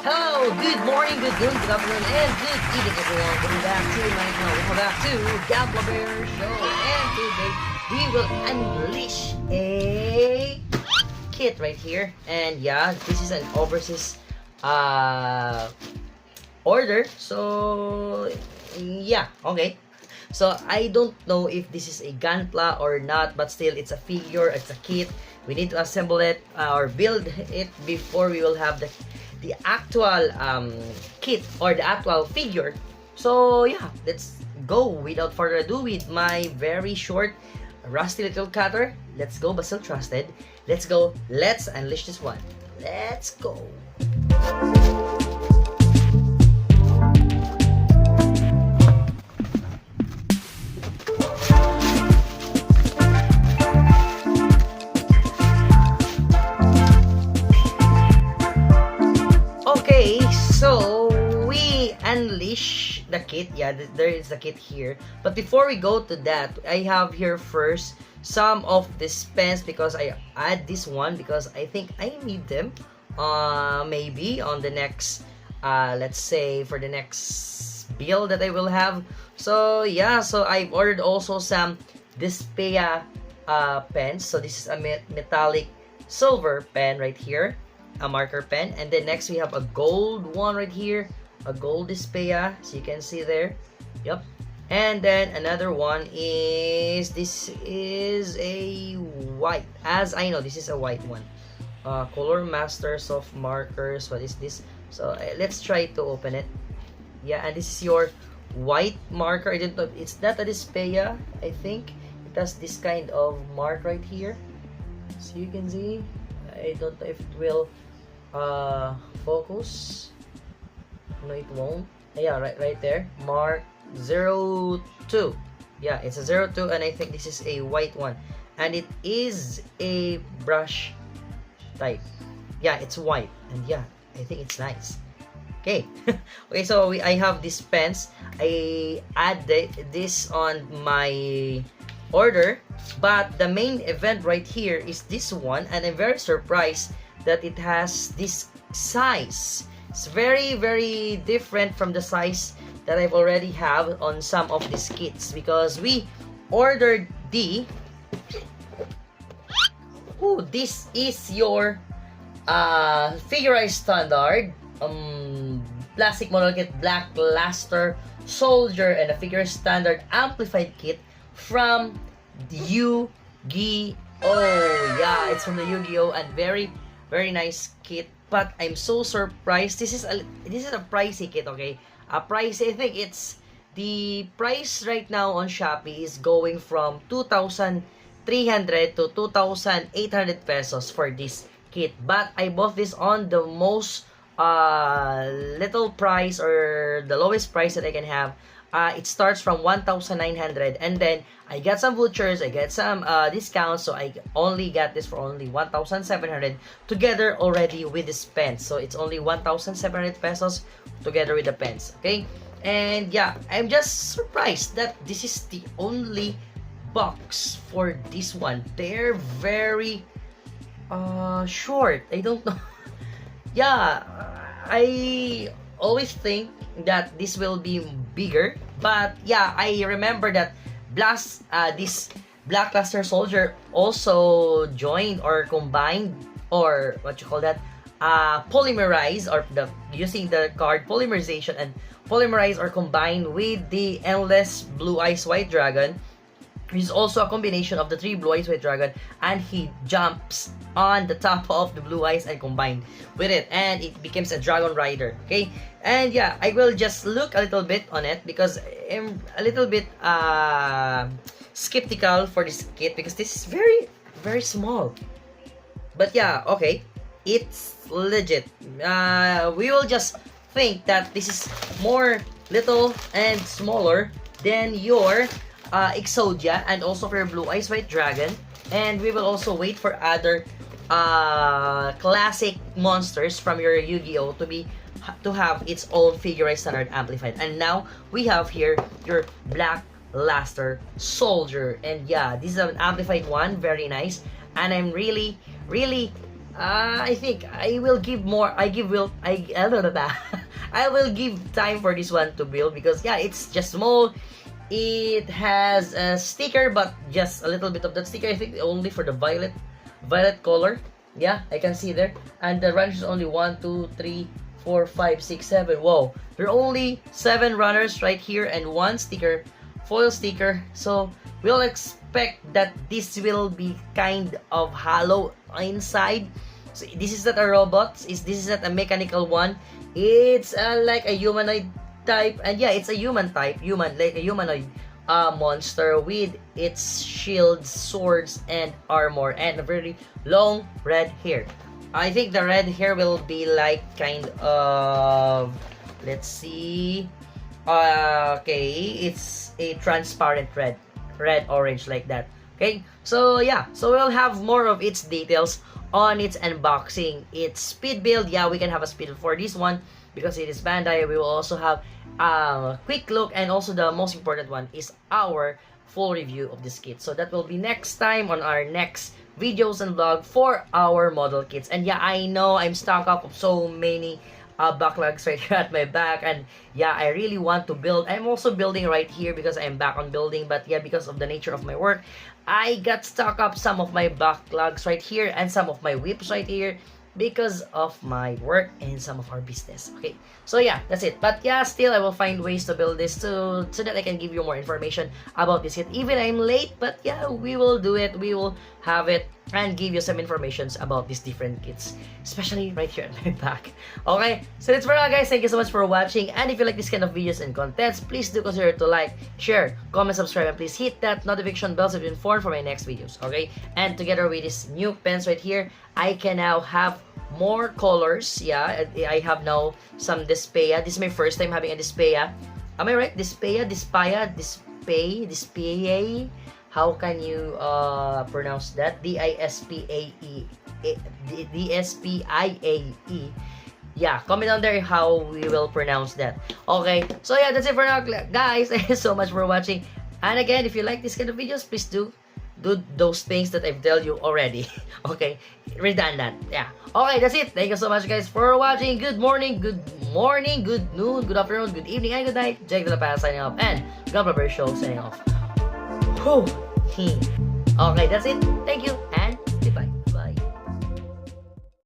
Hello, good morning, good noon, good afternoon, and good evening, everyone. Welcome back to Gabla Bear Show. And today, we will unleash a kit right here. And yeah, this is an overseas order. So, yeah, okay. So, I don't know if this is a Gunpla or not, but still, it's a figure, it's a kit. We need to assemble it or build it before we will have the actual kit or the actual figure. So yeah, let's go without further ado with my very short rusty little cutter. Let's go, Basil Trusted. Let's go. Let's unleash this one. Let's go. Okay, so we unleash the kit. Yeah, there is the kit here. But before we go to that, I have here first some of these pens because I add this one because I think I need them. Maybe on the next, let's say for the next build that I will have. So yeah, so I've ordered also some Dispea pens. So this is a metallic silver pen right here, a marker pen, and then next we have a gold one right here, a gold Dispea, so you can see there. Yep. And then another one is, this is a white, as I know this is a white one, Color Masters of Markers. What is this? So let's try to open it. Yeah, and this is your white marker. I didn't know, it's not a Dispea. I think it has this kind of mark right here, so you can see. I don't know if it will focus. No, it won't. Yeah, right there, mark 02. Yeah, it's a 02, and I think this is a white one, and it is a brush type. Yeah, it's white, and yeah, I think it's nice. Okay. Okay, so I have these pens. I add this on my order, but the main event right here is this one, and I'm very surprised that it has this size. It's very different from the size that I've already have on some of these kits, because we ordered the this is your Figurized Standard plastic model kit, Black Luster Soldier, and a Figurized Standard amplified kit from Yu-Gi-Oh! Yeah, it's from the Yu-Gi-Oh! And very nice kit. But I'm so surprised. This is a pricey kit, okay? A pricey. I think it's the price right now on Shopee is going from 2,300 to 2,800 pesos for this kit. But I bought this on the most little price, or the lowest price that I can have. It starts from 1,900, and then I got some vouchers, I got some discounts, so I only got this for only 1,700 together already with this pen. So it's only 1,700 pesos together with the pens, okay? And yeah, I'm just surprised that this is the only box for this one. They're very short. I don't know. Yeah, I always think that this will be bigger, but yeah, I remember that this Black Luster Soldier also joined or combined, or what you call that, polymerize, or using the card polymerization and polymerize or combined with the Endless Blue Eyes White Dragon. He's also a combination of the 3 Blue Eyes White Dragon, and he jumps on the top of the Blue Eyes and combined with it, and it becomes a Dragon Rider. Okay, and yeah, I will just look a little bit on it because I'm a little bit skeptical for this kit because this is very small. But yeah, okay, it's legit. We will just think that this is more little and smaller than your Exodia, and also for your Blue Eyes White Dragon. And we will also wait for other classic monsters from your Yu-Gi-Oh! to have its own Figurized Standard amplified. And now we have here your Black Luster Soldier, and yeah, this is an amplified one, very nice. And I'm really I think I will give more. I don't know that. I will give time for this one to build because yeah, it's just small. It has a sticker, but just a little bit of that sticker. I think only for the violet color. Yeah, I can see there. And the runners is only 1, 2, 3, 4, 5, 6, 7. Whoa, there are only 7 runners right here and 1 sticker, foil sticker. So we'll expect that this will be kind of hollow inside. So this is not a robot. This is not a mechanical one. It's like a humanoid type, and yeah, it's a human type, like a humanoid monster with its shields, swords, and armor, and a very long red hair. I think the red hair will be like kind of, let's see, okay, it's a transparent red orange like that. Okay, so yeah, so we'll have more of its details on its unboxing. Its speed build, yeah, we can have a speed build for this one because it is Bandai. We will also have a quick look, and also the most important one is our full review of this kit. So that will be next time on our next videos and vlog for our model kits. And yeah, I know I'm stocked up of so many backlogs right here at my back, and yeah, I really want to build. I'm also building right here because I'm back on building, but yeah, because of the nature of my work, I got stuck up some of my backlogs right here and some of my whips right here because of my work and some of our business. Okay, so yeah, that's it. But yeah, still I will find ways to build this so that I can give you more information about this kit. Even I'm late, but yeah, we will do it. We will have it and give you some informations about these different kits, especially right here at my back. Okay, so that's for now, guys. Thank you so much for watching, and if you like this kind of videos and contents, please do consider to like, share, comment, subscribe, and please hit that notification bell to be informed for my next videos. Okay, and together with this new pens right here, I can now have more colors. Yeah, I have now some Despea. This is my first time having a Despea. Am I right? Despea, Despea. How can you pronounce that? D-I-S-P-A-E. D-S-P-I-A-E. Yeah, comment down there how we will pronounce that. Okay, so yeah, that's it for now, guys. Thank you so much for watching. And again, if you like this kind of videos, please do those things that I've told you already. Okay, redundant. Yeah. Okay, that's it. Thank you so much, guys, for watching. Good morning, good noon, good afternoon, good evening, and good night. Jake De La Paz signing off, and Gabla Show signing off. Whew. Okay, that's it. Thank you.